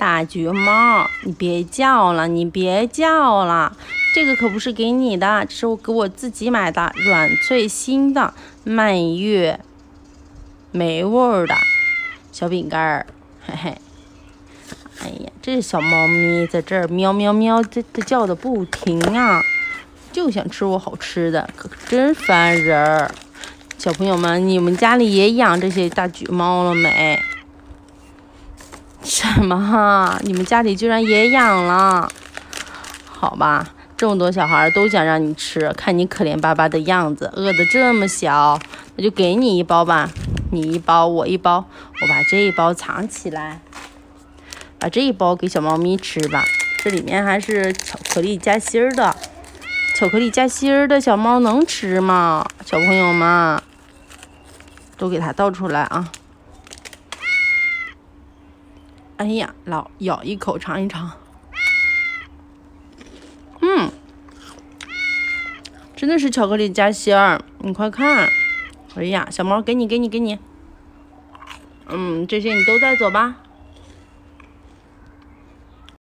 大橘猫，你别叫了，你别叫了，这个可不是给你的，这是我给我自己买的，软脆心的蔓越莓味儿的小饼干儿，嘿嘿。哎呀，这小猫咪在这儿喵喵喵的叫的不停啊，就想吃我好吃的，可真烦人儿。小朋友们，你们家里也养这些大橘猫了没？什么？你们家里居然也养了？好吧，这么多小孩都想让你吃，看你可怜巴巴的样子，饿得这么小，那就给你一包吧。你一包，我一包，我把这一包藏起来，把这一包给小猫咪吃吧。这里面还是巧克力夹心儿的，巧克力夹心儿的小猫能吃吗？小朋友们，都给它倒出来啊！哎呀，咬一口尝一尝，真的是巧克力夹心儿，你快看！哎呀，小猫给你，这些你都带走吧。